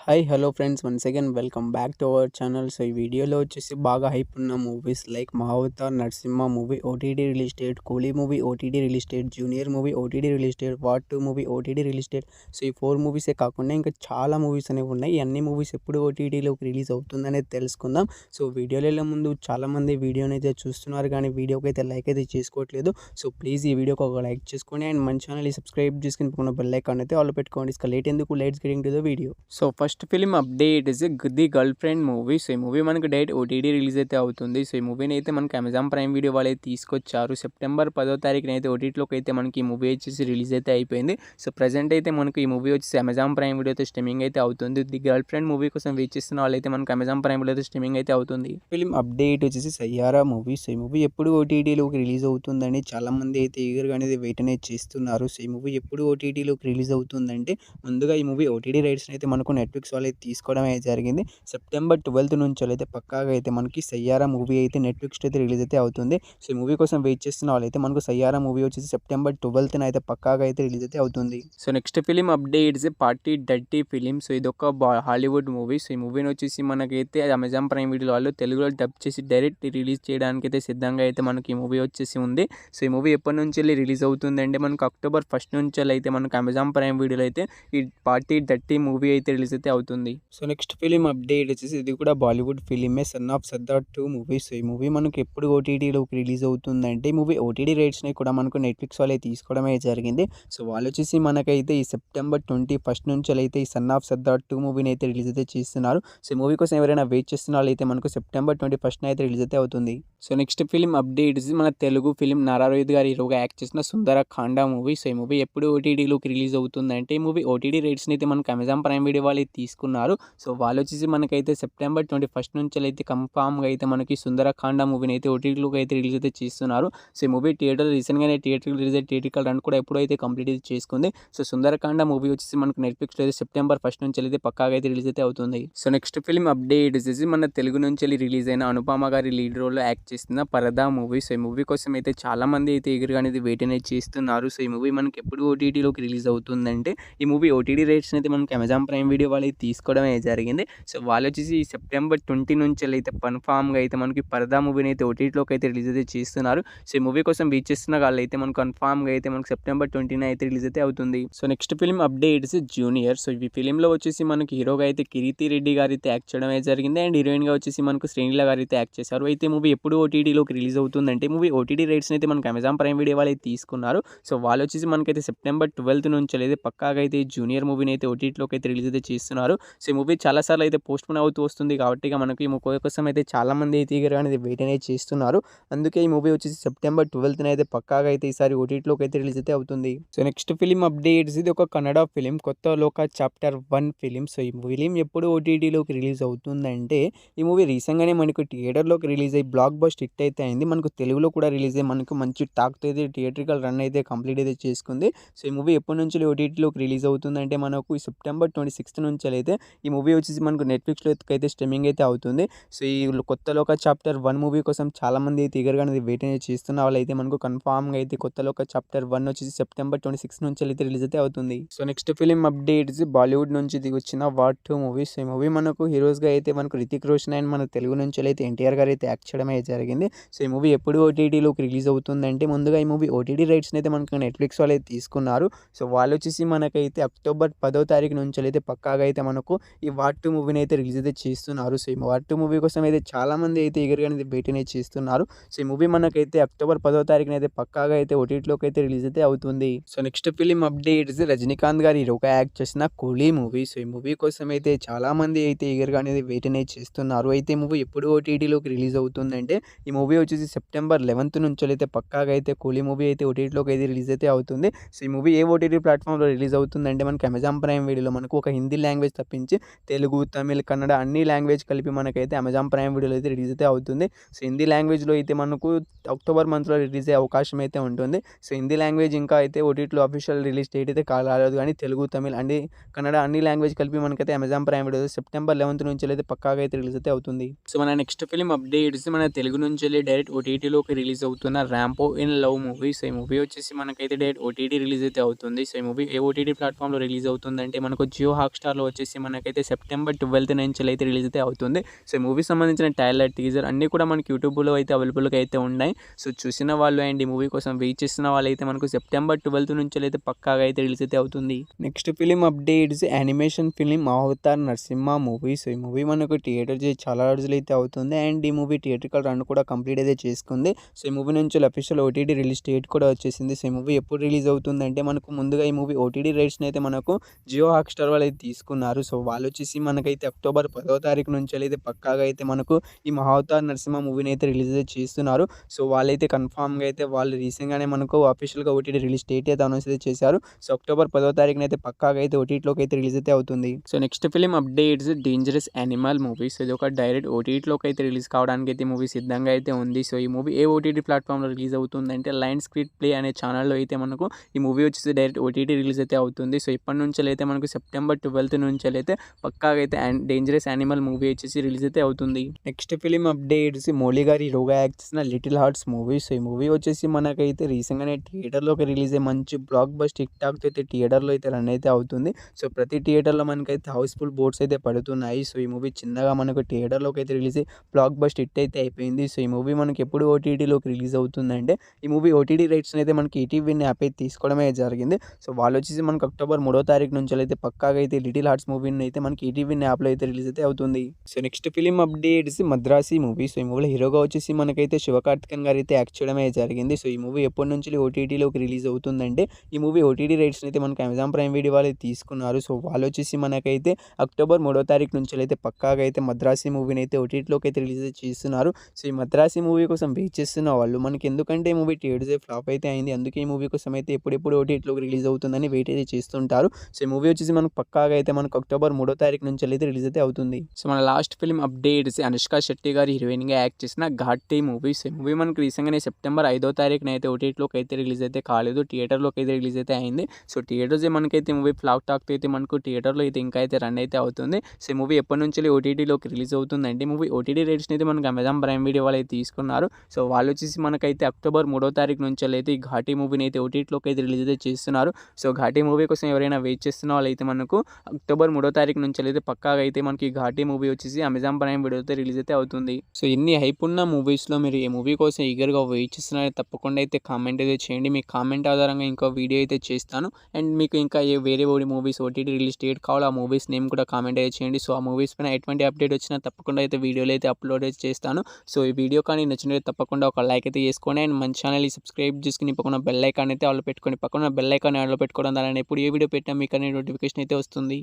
Hi hello friends once again welcome back to our channel. So ఈ వీడియోలో వచ్చేసి బాగా హైప్ ఉన్న movies like Mahavatar, Narasimha movie OTT release date, Coolie movie OTT release date, Junior movie OTT release date, War 2 movie OTT release date. So ఈ 4 మూవీసే కాకుండా ఇంకా చాలా మూవీస్ అనేవి ఉన్నాయి. ఈ అన్ని మూవీస్ ఎప్పుడు ఓటీటీలోకి రిలీజ్ అవుతుందనేది తెలుసుకుందాం. సో వీడియోలో వెళ్ళే ముందు చాలామంది వీడియోని అయితే చూస్తున్నారు కానీ వీడియోకి అయితే లైక్ అయితే చేసుకోవట్లేదు. సో ప్లీజ్ ఈ వీడియోకి ఒక లైక్ చేసుకోండి అండ్ మన ఛానల్ని సబ్స్క్రైబ్ చేసుకుని పక్కన బెల్ ఐకాన్ అయితే ఆల్ పెట్టుకోండి. ఇక లేట్ ఎందుకు, let's get into the video. So first film update is the girl friend movie. So ఈ మూవీ మనకు డైరెక్ట్ ఓటీటీ రిలీజ్ అయితే అవుతుంది. సో ఈ మూవీని అయితే మనకి అమెజాన్ ప్రైమ్ వీడియో వాళ్ళు అయితే తీసుకొచ్చారు. సెప్టెంబర్ 10వ తారీఖున అయితే ఓటీటీలోకి అయితే మనకి ఈ మూవీ వచ్చేసి రిలీజ్ అయితే అయిపోయింది. సో ప్రజెంట్ అయితే మనకు ఈ మూవీ వచ్చేసి అమెజాన్ ప్రైమ్ వీడియోతో స్ట్రీమింగ్ అయితే అవుతుంది. ది గర్ల్ ఫ్రెండ్ మూవీ కోసం వెయిట్ చేస్తున్న వాళ్ళైతే మనకు అమెజాన్ ప్రైమ్ వీడియోతో స్ట్రీమింగ్ అయితే అవుతుంది. ఫిలిం అప్డేట్ వచ్చేసి సయ్యారా మూవీ. సో ఈ మూవీ ఎప్పుడు ఓటీటీలోకి రిలీజ్ అవుతుందని చాలామంది అయితే ఈగర్గా అనేది వెయిట్ అనేది చేస్తున్నారు. సో ఈ మూవీ ఎప్పుడు ఓటీటీలోకి రిలీజ్ అవుతుందంటే ముందుగా ఈ మూవీ ఓటీటీ రైట్స్ అయితే మనకు నెట్ఫ్లిక్స్ వాళ్ళు అయితే తీసుకోవడం అయితే జరిగింది. సెప్టెంబర్ 12 నుంచి అయితే పక్కాగా అయితే మనకి సయ్యారా మూవీ అయితే నెట్ఫ్లిక్స్ అయితే రిలీజ్ అయితే అవుతుంది. సో ఈ మూవీ కోసం వెయిట్ చేస్తున్న వాళ్ళైతే మనకు సయ్యారా మూవీ వచ్చేసి సెప్టెంబర్ 12న అయితే పక్కాగా అయితే రిలీజ్ అయితే అవుతుంది. So next film updates party dirty film. So ఇది ఒక హాలీవుడ్ మూవీ. సో ఈ మూవీని వచ్చేసి మనకైతే అమెజాన్ ప్రైమ్ వీడియో వాళ్ళు తెలుగులో డబ్ చేసి డైరెక్ట్ రిలీజ్ చేయడానికి అయితే సిద్ధంగా అయితే మనకి ఈ మూవీ వచ్చేసి ఉంది. సో ఈ మూవీ ఎప్పటి నుంచి రిలీజ్ అవుతుందంటే మనకు అక్టోబర్ 1 నుంచి అయితే మనకు అమెజాన్ ప్రైమ్ వీడియోలో అయితే ఈ పార్టీ డర్టీ మూవీ అయితే రిలీజ్ అయితే అవుతుంది. సో నెక్స్ట్ ఫిలిం అప్డేట్ వచ్చేసి ఇది కూడా బాలీవుడ్ ఫిలిమే, son of Sardaar 2 movie. So ఈ మూవీ మనకు ఎప్పుడు ఓటీటీలోకి రిలీజ్ అవుతుందంటే ఈ మూవీ ఓటీటీ రైట్స్ని కూడా మనకు నెట్ఫ్లిక్స్ వాళ్ళే తీసుకోవడమే జరిగింది. సో వాళ్ళు వచ్చేసి మనకైతే ఈ సెప్టెంబర్ 21 నుంచి అయితే ఈ సన్ ఆఫ్ సర్దార్ 2 మూవీని అయితే రిలీజ్ అయితే చేస్తున్నారు. సో ఈ మూవీ కోసం ఎవరైనా వెయిట్ చేస్తున్న వాళ్ళైతే మనకు సెప్టెంబర్ 21 అయితే రిలీజ్ అయితే అవుతుంది. సో నెక్స్ట్ ఫిలిం అప్డేట్స్ మన తెలుగు ఫిలిం నారా రోహిత్ గారు హీరోగా యాక్ట్ చేసిన సుందర కాండ మూవీ. సో ఈ మూవీ ఎప్పుడు ఓటీటీలోకి రిలీజ్ అవుతుందంటే ఈ మూవీ ఓటీటీ రైట్స్ని అయితే మనకు అమెజాన్ ప్రైమ్ వీడియో వాళ్ళు తీసుకున్నారు. సో వాళ్ళు వచ్చేసి మనకైతే సెప్టెంబర్ 21 నుంచి అయితే కన్ఫామ్గా అయితే మనకి సుందరకాండ మూవీని అయితే ఓటీటీలోకి అయితే రిలీజ్ అయితే చేస్తున్నారు. సో ఈ మూవీ రీసెంట్గానే థియేటర్కి రిలీజ్ అయితే థియేటర్కల్ రన్ కూడా ఎప్పుడైతే కంప్లీట్ అయితే చేసుకుంది. సో సుందరకాండ మూవీ వచ్చేసి మనకు నెట్ఫ్లిక్స్లో అయితే సెప్టెంబర్ 1 నుంచి అయితే పక్కాగా అయితే రిలీజ్ అయితే అవుతుంది. సో నెక్స్ట్ ఫిల్మ్ అప్డేట్ వచ్చేసి మన తెలుగు నుంచి రిలీజ్ అయిన అనుపమ గారి లీడ్ రోల్లో యాక్ట్ చేస్తున్న పరదా మూవీ. సో ఈ మూవీ కోసం అయితే చాలా మంది అయితే ఎగురుగా అనేది వెయిట్ అనేది చేస్తున్నారు. సో ఈ మూవీ మనకి ఎప్పుడు ఓటీటీలోకి రిలీజ్ అవుతుందంటే ఈ మూవీ ఓటీటీ రైట్స్ అయితే మనకి అమెజాన్ ప్రైమ్ వీడియో వాళ్ళు తీసుకోవడం జరిగింది. సో వాళ్ళు వచ్చేసి సెప్టెంబర్ 20 నుంచి అయితే కన్ఫామ్గా అయితే మనకి పరదా మూవీని అయితే ఓటీటీలోకి అయితే రిలీజ్ అయితే చేస్తున్నారు. సో ఈ మూవీ కోసం వెయిట్ చేస్తున్న వాళ్ళు అయితే మనకు కన్ఫామ్గా అయితే మనకు సెప్టెంబర్ 20 అయితే రిలీజ్ అయితే అవుతుంది. So next film updates junior. So ఈ ఫిలింలో వచ్చేసి మనకి హీరోగా అయితే కిరీతి రెడ్డి గారు అయితే యాక్ట్ చేయడం జరిగింది అండ్ హీరోయిన్గా వచ్చేసి మనకు శ్రేణిల గారు అయితే యాక్ట్ చేశారు. అయితే మూవీ ఎప్పుడు ఓటీటీలోకి రిలీజ్ అవుతుందంటే మూవీ ఓటీటీ రైట్స్ అయితే మనకు అమెజాన్ ప్రైమ్ వీడియో వాళ్ళు అయితే తీసుకున్నారు. సో వాళ్ళు వచ్చేసి మనకైతే సెప్టెంబర్ 12 నుంచి అయితే పక్కాగా అయితే జూనియర్ మూవీని అయితే ఓటీటీలోకి అయితే రిలీజ్ అయితే చేస్తున్నారు. సో ఈ మూవీ చాలాసార్లు అయితే పోస్ట్పోన్ అవుతూ వస్తుంది కాబట్టి మనకి ఈ మూవీ కోసం అయితే చాలామంది అయితే ఈగర్గా అనేది వెయిట్ అనేది చేస్తున్నారు. అందుకే ఈ మూవీ వచ్చేసి సెప్టెంబర్ 12 అయితే పక్కాగా అయితే ఈసారి ఓటీటీలోకి అయితే రిలీజ్ అయితే అవుతుంది. సో నెక్స్ట్ ఫిలిం అప్డేట్స్ ఇది ఒక కన్నడ ఫిలిం కొత్త లోక చాప్టర్ 1 ఫిలిం. సో ఈ ఫిలిం ఎప్పుడు ఓటీటీలోకి రిలీజ్ అవుతుందంటే ఈ మూవీ రీసెంట్గానే మనకు థియేటర్లోకి రిలీజ్ అయ్యి బ్లాక్ బస్టర్ హిట్ అయితే అయింది. మనకు తెలుగులో కూడా రిలీజ్ అయ్యి మనకు మంచి టాక్తో అయితే థియేటర్కల్ రన్ అయితే కంప్లీట్ అయితే చేసుకుంది. సో ఈ మూవీ ఎప్పటి నుంచి ఓటీటీలోకి రిలీజ్ అవుతుందంటే మనకు సెప్టెంబర్ 26 నుంచి అయితే ఈ మూవీ వచ్చేసి మనకు నెట్ఫ్లిక్స్లో అయితే స్ట్రీమింగ్ అయితే అవుతుంది. సో ఈ కొత్త లోక చాప్టర్ 1 మూవీ కోసం చాలామంది అయితే ఈగర్గా అనేది వెయిట్ అనేది చేస్తున్న వాళ్ళైతే మనకు కన్ఫామ్గా అయితే కొత్త లోక చాప్టర్ 1 వచ్చేసి సెప్టెంబర్ 26 నుంచి అయితే రిలీజ్ అయితే అవుతుంది. So next film updates Bollywood నుంచి వచ్చిన వార్ 2 మూవీ. సో ఈ మూవీ మనకు హీరోస్గా అయితే మనకు రితిక్ రోషన్ అండ్ మన తెలుగు నుంచి అయితే ఎన్టీఆర్ గారు అయితే యాక్ట్ చేయడం అయితే జరిగింది. సో ఈ మూవీ ఎప్పుడు ఓటీటీలోకి రిలీజ్ అవుతుందంటే ముందుగా ఈ మూవీ ఓటీటీ రైట్స్ని అయితే మనకు నెట్ఫ్లిక్స్ వాళ్ళు అయితే తీసుకున్నారు. సో వాళ్ళు వచ్చేసి మనకైతే అక్టోబర్ 10వ తారీఖు నుంచి అయితే పక్కాగా అయితే మనకు ఈ వార్ 2 మూవీని అయితే రిలీజ్ అయితే చేస్తున్నారు. సో ఈ వార్ 2 మూవీ కోసం అయితే చాలామంది అయితే ఈగర్గా అనేది వెయిట్ అనేది చేస్తున్నారు. సో ఈ మూవీ మనకైతే అక్టోబర్ 10వ తారీఖున అయితే పక్కాగా అయితే ఓటీటీలోకి అయితే రిలీజ్ అయితే అవుతుంది. So next film updates Rajinikanth గారు హీరోగా యాక్ట్ చేసిన కూలీ మూవీ. సో ఈ మూవీ కోసం అయితే చాలామంది అయితే ఈగర్గా అనేది వెయిట్ అనేది చేస్తున్నారు. అయితే మూవీ ఎప్పుడు ఓటీటీలోకి రిలీజ్ అవుతుందంటే ఈ మూవీ వచ్చేసి సెప్టెంబర్ 11 నుంచి అయితే పక్కాగా అయితే కూలీ మూవీ అయితే ఓటీటీలోకి అయితే రిలీజ్ అయితే అవుతుంది. సో ఈ మూవీ ఏ ఓటీటీ ప్లాట్ఫామ్లో రిలీజ్ అవుతుందంటే మనకి అమెజాన్ ప్రైమ్ వీడియోలో మనకు ఒక హిందీ లాంగ్వేజ్ తప్పించి తెలుగు, తమిళ్, కన్నడ అన్ని లాంగ్వేజ్ కలిపి మనకైతే అమెజాన్ ప్రైమ్ వీడియోలో అయితే రిలీజ్ అయితే అవుతుంది. సో హిందీ లాంగ్వేజ్లో అయితే మనకు అక్టోబర్ మంత్లో రిలీజ్ అయ్యే అవకాశం అయితే ఉంటుంది. సో హిందీ లాంగ్వేజ్ ఇంకా అయితే ఓటీటీలో అఫీషియల్ రిలీజ్ డేట్ అయితే రాలేదు కానీ తెలుగు, తమిళ్ అన్ని కన్నడ అన్ని లాంగ్వేజ్ కలిపి మనకైతే అమెజాన్ ప్రైమ్ వీడియో సెప్టెంబర్ 11 నుంచి అయితే పక్కాగా అయితే రిలీజ్ అయితే అవుతుంది. సో మన నెక్స్ట్ ఫిలిం అప్డేట్స్ మన తెలుగు నుంచి డైరెక్ట్ ఓటీటీలోకి రిలీజ్ అవుతున్న ర్యాంపో ఇన్ లవ్ మూవీ. సో ఈ మూవీ వచ్చేసి మనకైతే డైరెక్ట్ ఓటీటీ రిలీజ్ అయితే అవుతుంది. సో ఈ మూవీ ఏ ఓటీటీ ప్లాట్ఫామ్లో రిలీజ్ అవుతుందంటే మనకు జియో హాట్స్టార్లో వచ్చేసి మనకైతే సెప్టెంబర్ 12th నుంచి అయితే రిలీజ్ అయితే అవుతుంది. సో ఈ మూవీ సంబంధించిన ట్రైలర్, టీజర్ అన్నీ కూడా మనకి యూట్యూబ్లో అయితే అవైలబుల్గా అయితే ఉన్నాయి. సో చూసిన వాళ్ళు అండ్ ఈ మూవీ కోసం వెయిట్ చేసిన వాళ్ళైతే మనకు సెప్టెంబర్ 12th నుంచి అయితే పక్కాగా అయితే రిలీజ్ అయితే అవుతుంది. Next film updates animation film Avatar Narasimha movie. So ఈ మూవీ మనకు థియేటర్ చేసి చాలా రోజులు అయితే అవుతుంది అండ్ ఈ మూవీ థియేట్రికల్ రన్ కూడా కంప్లీట్ అయితే చేసుకుంది. సో ఈ మూవీ నుంచి అఫీషియల్ ఓటీటీ రిలీజ్ డేట్ కూడా వచ్చేసింది. సో ఈ మూవీ ఎప్పుడు రిలీజ్ అవుతుందంటే మనకు ముందుగా ఈ మూవీ ఓటీటీ రైట్స్ని అయితే మనకు జియో హాట్‌స్టార్ వాళ్ళు అయితే తీసుకున్నారు. సో వాళ్ళు వచ్చేసి మనకైతే అక్టోబర్ 10వ తారీఖు నుంచి అయితే పక్కాగా అయితే మనకు ఈ అవతార్ నరసింహ మూవీని అయితే రిలీజ్ అయితే చేస్తున్నారు. సో వాళ్ళైతే కన్ఫామ్‌గా అయితే వాళ్ళు రీసెంట్‌గానే మనకు అఫీషియల్‌గా ఓటీటీ రిలీజ్ డేట్ అయితే అనౌన్స్ అయితే చేశారు. సో అక్టోబర్ 10వ తారీఖున అయితే పక్కాగా అయితే ఓటీటీలోకి అయితే రిలీజ్ అయితే అవుతుంది. So next film updates dangerous animal movie. So ఇది ఒక డైరెక్ట్ ఓటీటీలోకి అయితే రిలీజ్ కావడానికి అయితే మూవీ సిద్ధంగా అయితే ఉంది. సో ఈ మూవీ ఏ ఓటీటీ ప్లాట్‌ఫామ్‌లో రిలీజ్ అవుతుందంటే లయన్ స్క్రీన్ ప్లే అనే ఛానల్‌లో అయితే మనకు ఈ మూవీ వచ్చేసి డైరెక్ట్ ఓటీటీ రిలీజ్ అయితే అవుతుంది. సో ఇప్పటి నుంచి అయితే మనకు సెప్టెంబర్ 12th నుంచి అయితే పక్కాగా అయితే డేంజరస్ యానిమల్ మూవీ వచ్చేసి రిలీజ్ అయితే అవుతుంది. నెక్స్ట్ ఫిలిం అప్డేట్స్ మౌలి గారి హీరోగా యాక్ట్ చేసిన లిటిల్ హార్ట్స్ మూవీ. సో ఈ మూవీ వచ్చేసి మనకైతే రీసెంట్‌గానే థియేటర్లోకి రిలీజ్ అయ్యి మంచి బ్లాక్ బస్టర్ టిక్ టాక్తో అయితే థియేటర్లో అయితే రన్ అయితే అవుతుంది. సో ప్రతి థియేటర్లో మనకైతే హౌస్ఫుల్ బోర్డ్స్ అయితే పడుతున్నాయి. సో ఈ మూవీ చిన్నగా మనకు థియేటర్లోకి అయితే రిలీజ్ అయ్యి బ్లాక్ బస్టర్ హిట్ అయితే అయిపోయింది. సో ఈ మూవీ మనకి ఎప్పుడు ఓటీటీలోకి రిలీజ్ అవుతుందంటే ఈ మూవీ ఓటీటీ రైట్స్ని అయితే మనకి ఈటీవీ యాప్ అయితే తీసుకోవడమే జరిగింది. సో వాళ్ళు వచ్చేసి మనకు అక్టోబర్ 3వ తారీఖు నుంచి అయితే పక్కాగా అయితే లిటిల్ హార్ట్స్ మూవీని అయితే మనకి ఈటీవీ యాప్లో అయితే రిలీజ్ అయితే అవుతుంది. So next film updates Madrasi movie. So ఈ మూవీలో హీరోగా వచ్చేసి మనకైతే శివకార్తికేయన్ గారు అయితే యాక్ట్ చేయడమే జరిగింది. సో ఈ మూవీ ఎప్పటి నుంచి ఓటీటీలోకి రిలీజ్ అవుతుందంటే ఈ మూవీ ఓటీటీ రైట్స్ని అయితే మనకి అమెజాన్ ప్రైమ్ వీడియో వాళ్ళు తీసుకున్నారు. సో వాళ్ళు వచ్చేసి మనకైతే అక్టోబర్ 3వ తారీఖు నుంచి అయితే పక్కాగా అయితే మద్రాసి మూవీని అయితే ఓటీటీలోకి అయితే రిలీజ్ చేస్తున్నారు. సో ఈ మద్రాసి మూవీ కోసం వెయిట్ చేస్తున్న వాళ్ళు మనకి ఎందుకంటే ఈ మూవీ థియేటర్స్ ఫ్లాప్ అయితే అయింది. అందుకే ఈ మూవీ కోసం అయితే ఎప్పుడెప్పుడు ఓటీటీలోకి రిలీజ్ అవుతుందని వెయిట్ అయితే చేస్తుంటారు. సో ఈ మూవీ వచ్చేసి మనకు పక్కాగా అయితే మనకు అక్టోబర్ 3వ తారీఖు నుంచి అయితే రిలీజ్ అయితే అవుతుంది. సో మన last film updates Anushka Shetty గారు హీరోయిన్గా యాక్ట్ చేసిన ఘాటీ మూవీ. సో ఈ మూవీ మనకు రీసెంట్గానే సెప్టెంబర్ 5వ తారీఖున అయితే ఓటీటీలోకి అయితే రిలీజ్ అయితే కాలేదు, థియేటర్లోకి అయితే రిలీజ్ అయితే అయింది. సో థియేటర్స్ మనకైతే మూవీ ఫ్లాప్ టాక్ అయితే మనకు థియేటర్లో అయితే ఇంకా అయితే రన్ అయితే అవుతుంది. సో ఈ మూవీ ఎప్పటి నుంచి ఓటీటీలోకి రిలీజ్ అవుతుందంటే మూవీ ఓటీటీ రేట్స్ని అయితే మనకు అమెజాన్ ప్రైమ్ వీడియో వాళ్ళు అయితే తీసుకున్నారు. సో వాళ్ళు వచ్చేసి మనకైతే అక్టోబర్ 3వ తారీఖు నుంచి అయితే ఈ ఘాటీ మూవీని అయితే ఓటీటీలోకి అయితే రిలీజ్ అయితే చేస్తున్నారు. సో ఘాటీ మూవీ కోసం ఎవరైనా వెయిట్ చేస్తున్న వాళ్ళైతే మనకు అక్టోబర్ 3వ తారీఖు నుంచి అయితే పక్కాగా అయితే మనకి ఘాటీ మూవీ వచ్చేసి అమెజాన్ ప్రైమ్ వీడియోతో రిలీజ్ అయితే అవుతుంది. సో ఇన్ని హైప్ ఉన్న మూవీస్లో మీరు ఏ మూవీ కోసం ఈగర్గా వెయిట్ చేస్తున్నారో తప్పకుండా అయితే కామెంట్ అయితే చేయండి. మీ కామెంట్ ఆధారంగా ఇంకో వీడియో అయితే చేస్తాను. అండ్ మీకు ఇంకా వేరే మూవీస్ ఓటీటీ రిలీజ్ డేట్ కావాలో ఆ మూవీస్ నేమ్ కూడా కామెంట్ అయితే చేయండి. సో ఆ మూవీస్ పైన ఎటువంటి అప్డేట్ వచ్చినా తప్పకుండా అయితే వీడియోలు అయితే అప్లోడ్ అయితే చేస్తాను. సో ఈ వీడియో కానీ నచ్చినట్లయితే తప్పకుండా ఒక లైక్ అయితే చేసుకోండి అండ్ మన ఛానల్ని సబ్స్క్రైబ్ చేసుకుని పక్కన బెల్ ఐకాన్ అయితే ఆన్లో పెట్టుకోండి. పక్కన బెల్ ఐకాన్ ఆన్లో పెట్టుకోవడం ద్వారా ఎప్పుడు ఏ వీడియో పెట్టినా మీకు అనే నోటిఫికేషన్ అయితే వస్తుంది.